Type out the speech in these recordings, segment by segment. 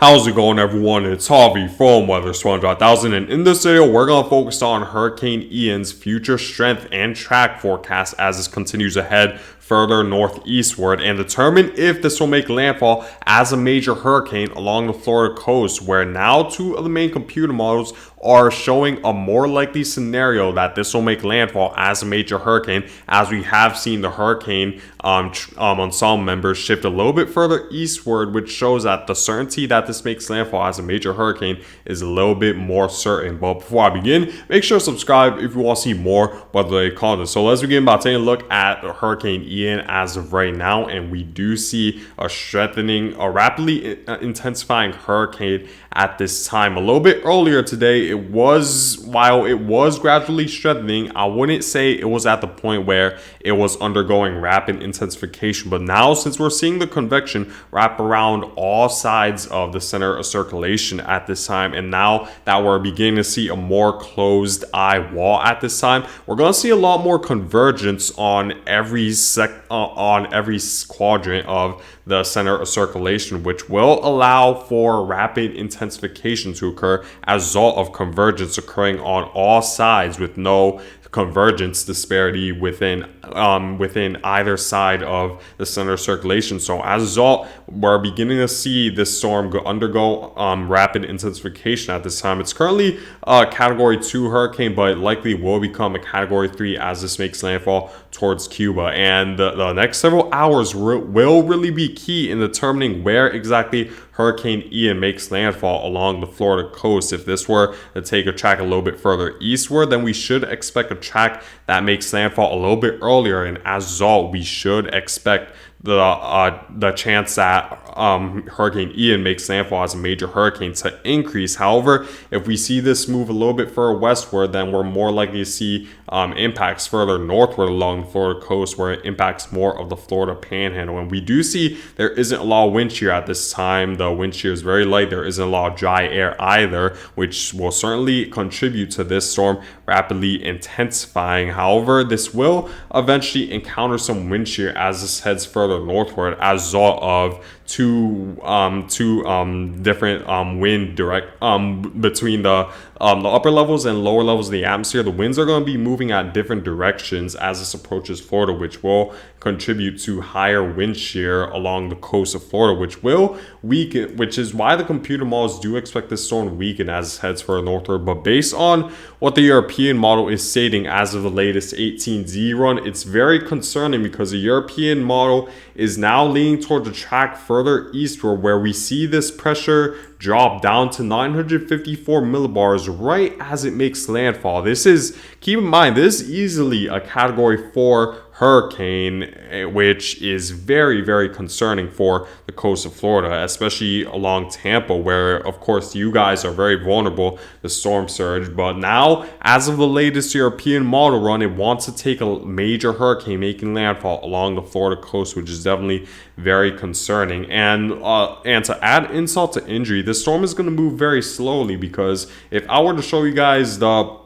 How's it going, everyone? It's Harvey from Weather Swan 5000, and in this video we're going to focus on Hurricane Ian's future strength and track forecast as this continues ahead further northeastward and determine if this will make landfall as a major hurricane along the Florida coast, where now two of the main computer models are showing a more likely scenario that this will make landfall as a major hurricane, as we have seen the hurricane ensemble members shift a little bit further eastward, which shows that the certainty that this makes landfall as a major hurricane is a little bit more certain. But before I begin, make sure to subscribe if you want to see more weather-related content. So let's begin by taking a look at Hurricane Ian as of right now, and we do see a rapidly intensifying hurricane at this time. A little bit earlier today, while it was gradually strengthening, I wouldn't say it was at the point where it was undergoing rapid intensification. But now, since we're seeing the convection wrap around all sides of the center of circulation at this time, and now that we're beginning to see a more closed eye wall at this time, we're going to see a lot more convergence on every quadrant of the center of circulation, which will allow for rapid intensification to occur as a result of convergence occurring on all sides with no convergence disparity within either side of the center of circulation. So as a result, we're beginning to see this storm undergo rapid intensification at this time. It's currently a Category 2 hurricane, but it likely will become a Category 3 as this makes landfall towards Cuba. And the next several hours will really be key in determining where exactly Hurricane Ian makes landfall along the Florida coast. If this were to take a track a little bit further eastward, then we should expect a track that makes landfall a little bit earlier, and as a result, we should expect the chance that Hurricane Ian makes landfall as a major hurricane to increase. However, if we see this move a little bit further westward, then we're more likely to see impacts further northward along the Florida coast, where it impacts more of the Florida panhandle. And we do see there isn't a lot of wind shear at this time. The wind shear is very light. There isn't a lot of dry air either, which will certainly contribute to this storm rapidly intensifying. However, this will eventually encounter some wind shear as this heads further northward as a result of two different wind direct between the upper levels and lower levels of the atmosphere. The winds are going to be moving at different directions as this approaches Florida, which will contribute to higher wind shear along the coast of Florida, which will weaken, which is why the computer models do expect this storm to weaken as it heads further northward. But based on what the European model is stating as of the latest 18Z run, it's very concerning, because the European model is now leaning towards a track further eastward, where we see this pressure drop down to 954 millibars right as it makes landfall. Keep in mind, this is easily a Category 4 hurricane, which is very, very concerning for the coast of Florida, especially along Tampa, where of course you guys are very vulnerable to storm surge. But now, as of the latest European model run, it wants to take a major hurricane making landfall along the Florida coast, which is definitely very concerning. And to add insult to injury, this storm is going to move very slowly, because if I were to show you guys the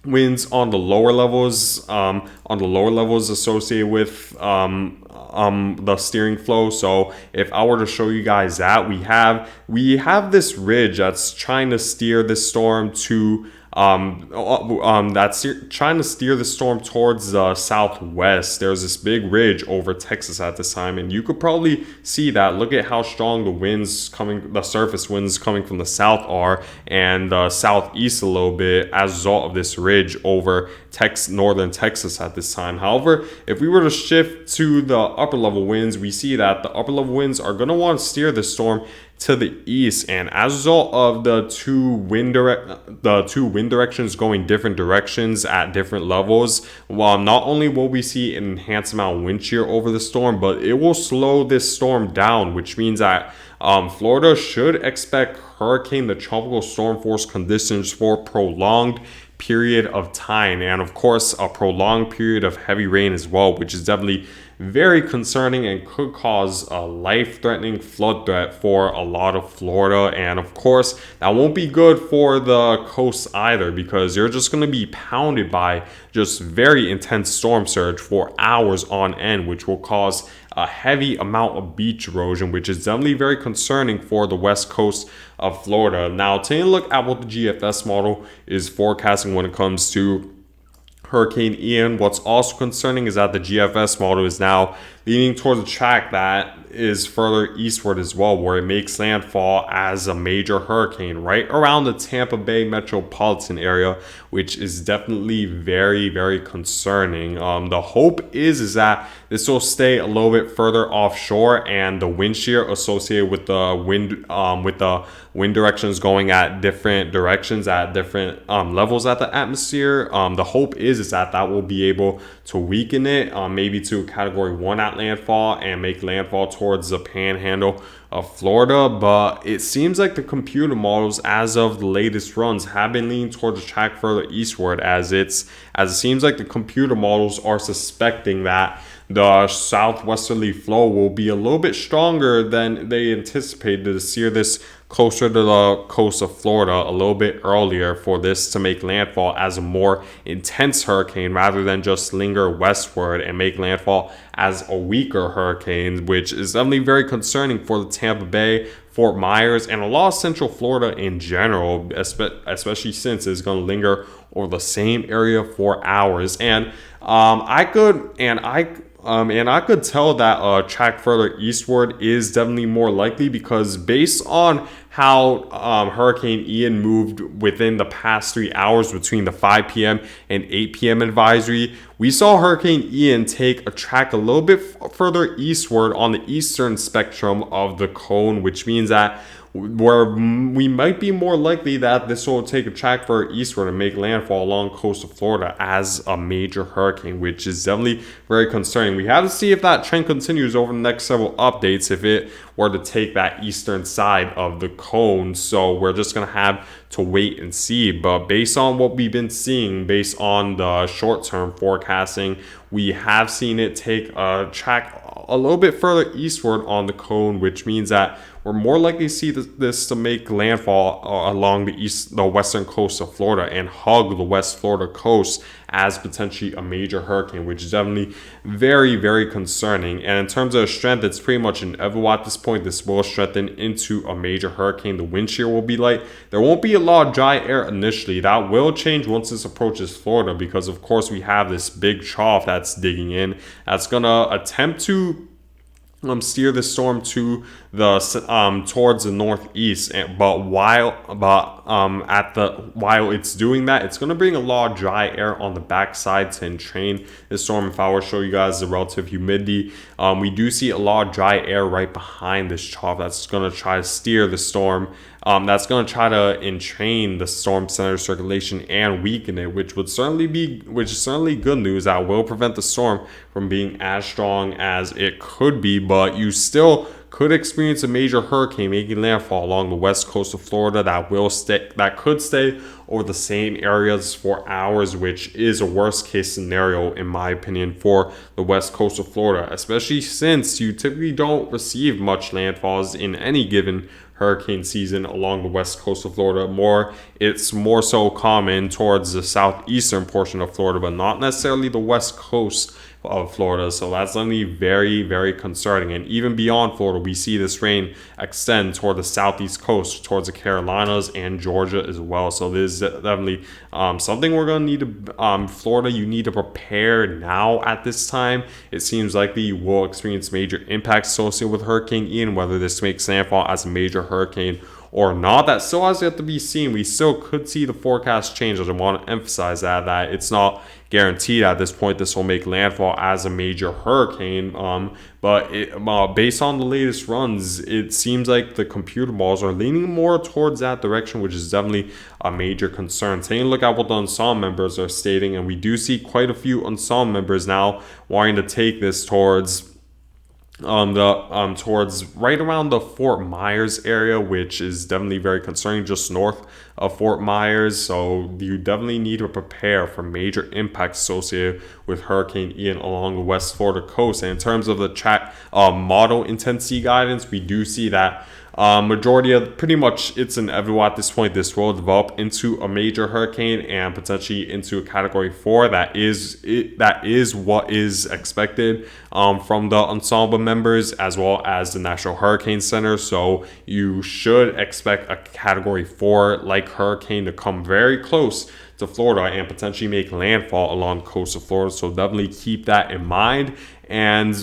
winds on the lower levels associated with the steering flow. So if I were to show you guys that, we have this ridge that's trying to steer this storm to trying to steer the storm towards the southwest. There's this big ridge over Texas at this time, and you could probably see that. Look at how strong the surface winds coming from the south are, and the southeast a little bit as a result of this ridge over northern Texas at this time. However, if we were to shift to the upper level winds, we see that the upper level winds are going to want to steer the storm to the east, and as a result of the two wind directions going different directions at different levels, while not only will we see an enhanced amount of wind shear over the storm, but it will slow this storm down, which means that Florida should expect hurricane to tropical storm force conditions for prolonged period of time, and of course a prolonged period of heavy rain as well, which is definitely very concerning and could cause a life-threatening flood threat for a lot of Florida. And of course, that won't be good for the coast either, because you're just going to be pounded by just very intense storm surge for hours on end, which will cause a heavy amount of beach erosion, which is definitely very concerning for the west coast of Florida. Now, taking a look at what the GFS model is forecasting when it comes to Hurricane Ian, what's also concerning is that the GFS model is now leaning towards a track that is further eastward as well, where it makes landfall as a major hurricane right around the Tampa Bay metropolitan area, which is definitely very, very concerning. The hope is that this will stay a little bit further offshore, and the wind shear associated with the wind directions going at different directions at different levels at the atmosphere. The hope is that will be able to weaken it, maybe to a category 1 at landfall, and make landfall towards the panhandle of Florida. But it seems like the computer models as of the latest runs have been leaning towards the track further eastward, as it seems like the computer models are suspecting that the southwesterly flow will be a little bit stronger than they anticipated to steer this closer to the coast of Florida a little bit earlier, for this to make landfall as a more intense hurricane rather than just linger westward and make landfall as a weaker hurricane, which is definitely very concerning for the Tampa Bay, Fort Myers, and a lot of Central Florida in general, especially since it's going to linger over the same area for hours. And I could tell that a track further eastward is definitely more likely, because based on how Hurricane Ian moved within the past 3 hours between the 5 p.m. and 8 p.m. advisory, we saw Hurricane Ian take a track a little bit further eastward on the eastern spectrum of the cone, which means that where we might be more likely that this will take a track further eastward and make landfall along the coast of Florida as a major hurricane, which is definitely very concerning. We have to see if that trend continues over the next several updates, if it were to take that eastern side of the cone. So we're just going to have to wait and see. But based on what we've been seeing, based on the short-term forecasting, we have seen it take a track a little bit further eastward on the cone, which means that we're more likely to see this to make landfall along the western coast of Florida and hug the West Florida coast as potentially a major hurricane, which is definitely very, very concerning. And in terms of strength, it's pretty much inevitable at this point. This will strengthen into a major hurricane. The wind shear will be light. There won't be a lot of dry air initially. That will change once this approaches Florida, because of course we have this big trough that's digging in, that's gonna attempt to steer the storm to the towards the northeast. But while it's doing that, it's going to bring a lot of dry air on the backside to entrain the storm. If I were to show you guys the relative humidity, we do see a lot of dry air right behind this trough that's going to try to steer the storm. That's going to try to entrain the storm center circulation and weaken it, which is certainly good news. That will prevent the storm from being as strong as it could be, but you still could experience a major hurricane making landfall along the west coast of Florida that could stay over the same areas for hours, which is a worst case scenario in my opinion for the west coast of Florida, especially since you typically don't receive much landfalls in any given hurricane season along the west coast of Florida. It's more so common towards the southeastern portion of Florida, but not necessarily the west coast of Florida. So that's definitely very, very concerning. And even beyond Florida, we see this rain extend toward the southeast coast, towards the Carolinas and Georgia as well. So this is definitely something we're going to need to, Florida, you need to prepare now at this time. It seems likely you will experience major impacts associated with Hurricane Ian, whether this makes landfall as a major hurricane or not. That still has yet to be seen. We still could see the forecast change. I want to emphasize that it's not guaranteed at this point this will make landfall as a major hurricane. But based on the latest runs, it seems like the computer models are leaning more towards that direction, which is definitely a major concern. Taking a look at what the ensemble members are stating, and we do see quite a few ensemble members now wanting to take this towards the towards right around the Fort Myers area, which is definitely very concerning, just north of Fort Myers. So you definitely need to prepare for major impacts associated with Hurricane Ian along the West Florida coast. And in terms of the model intensity guidance, we do see that majority of pretty much it's inevitable at this point this will develop into a major hurricane and potentially into a category 4. That is what is expected from the ensemble members as well as the National Hurricane Center. So you should expect a category 4 like hurricane to come very close to Florida and potentially make landfall along the coast of Florida. So definitely keep that in mind. And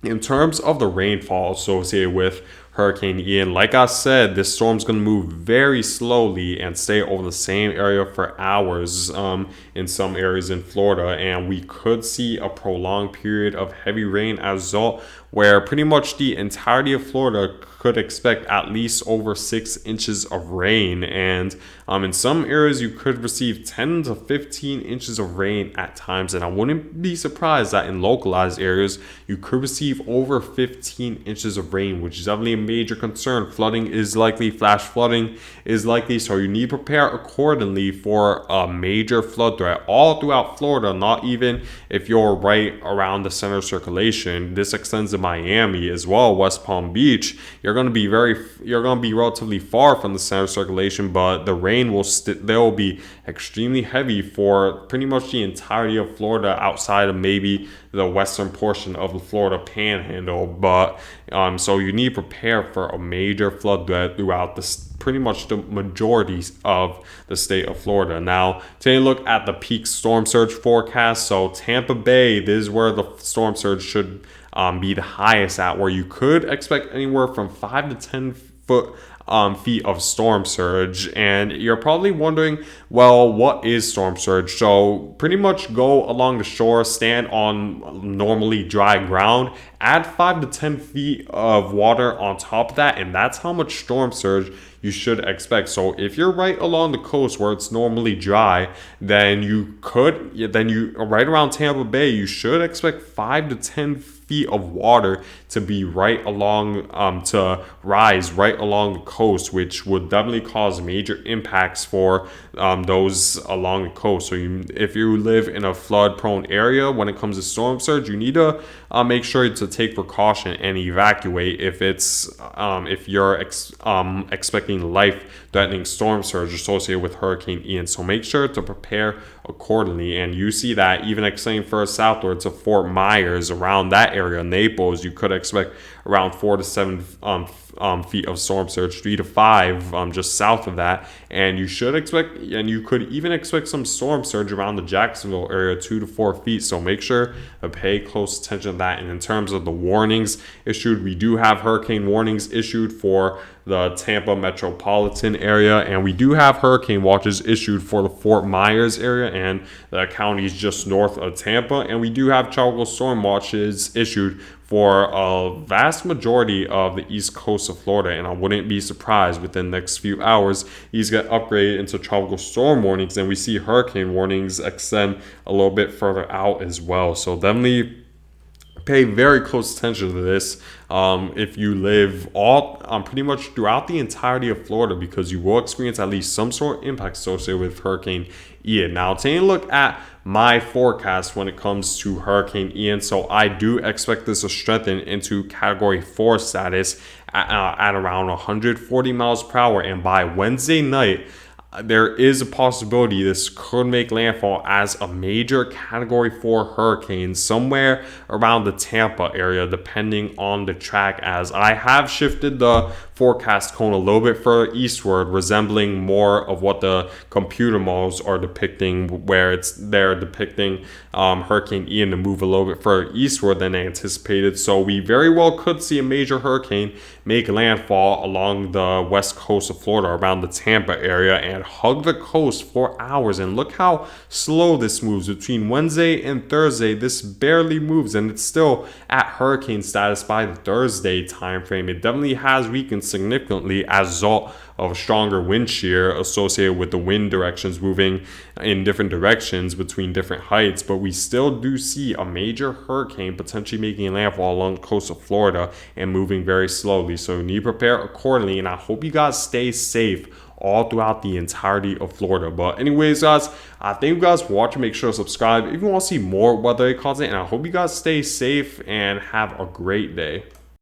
in terms of the rainfall associated with Hurricane Ian, like I said, this storm's going to move very slowly and stay over the same area for hours in some areas in Florida. And we could see a prolonged period of heavy rain as a result, where pretty much the entirety of Florida could expect at least over 6 inches of rain. And in some areas, you could receive 10 to 15 inches of rain at times. And I wouldn't be surprised that in localized areas, you could receive over 15 inches of rain, which is definitely a major concern. Flooding is likely, flash flooding is likely. So you need to prepare accordingly for a major flood threat all throughout Florida, not even if you're right around the center of circulation. This extends to Miami as well, West Palm Beach. You're going to be relatively far from the center of circulation, but the rain will be extremely heavy for pretty much the entirety of Florida outside of maybe the western portion of the Florida Panhandle. But so you need to prepare for a major flood threat throughout pretty much the majority of the state of Florida. Now, taking a look at the peak storm surge forecast. So Tampa Bay, this is where the storm surge should be the highest at, where you could expect anywhere from 5 to 10 feet of storm surge. And you're probably wondering, well, what is storm surge? So pretty much go along the shore, stand on normally dry ground, add 5 to 10 feet of water on top of that, and that's how much storm surge you should expect. So if you're right along the coast where it's normally dry, then you right around Tampa Bay, you should expect 5 to 10 feet of water to be right along to rise right along the coast, which would definitely cause major impacts for those along the coast. So if you live in a flood prone area when it comes to storm surge, you need to make sure to take precaution and evacuate if you're expecting life-threatening storm surge associated with Hurricane Ian. So make sure to prepare accordingly. And you see that even extending further southward to Fort Myers, around that area, Naples, you could expect around 4 to 7 feet of storm surge, 3 to 5 just south of that. And you could even expect some storm surge around the Jacksonville area, 2 to 4 feet. So make sure to pay close attention to that. And in terms of the warnings issued, we do have hurricane warnings issued for the Tampa metropolitan area, and we do have hurricane watches issued for the Fort Myers area and the counties just north of Tampa, and we do have tropical storm watches issued for a vast majority of the east coast of Florida. And I wouldn't be surprised within the next few hours these get upgraded into tropical storm warnings, and we see hurricane warnings extend a little bit further out as well. So definitely pay very close attention to this if you live pretty much throughout the entirety of Florida, because you will experience at least some sort of impact associated with Hurricane Ian. Now, taking a look at my forecast when it comes to Hurricane Ian, so I do expect this to strengthen into Category 4 status at around 140 miles per hour, and by Wednesday night, there is a possibility this could make landfall as a major Category 4 hurricane somewhere around the Tampa area, depending on the track, as I have shifted the forecast cone a little bit further eastward, resembling more of what the computer models are depicting, where they're depicting Hurricane Ian to move a little bit further eastward than anticipated. So we very well could see a major hurricane make landfall along the west coast of Florida around the Tampa area and hug the coast for hours. And look how slow this moves. Between Wednesday and Thursday, this barely moves, and it's still at hurricane status by the Thursday time frame. It definitely has weakened significantly as a result of a stronger wind shear associated with the wind directions moving in different directions between different heights. But we still do see a major hurricane potentially making landfall along the coast of Florida and moving very slowly. So you need to prepare accordingly, and I hope you guys stay safe all throughout the entirety of Florida. But anyways, guys, I thank you guys for watching. Make sure to subscribe if you want to see more weather content, and I hope you guys stay safe and have a great day.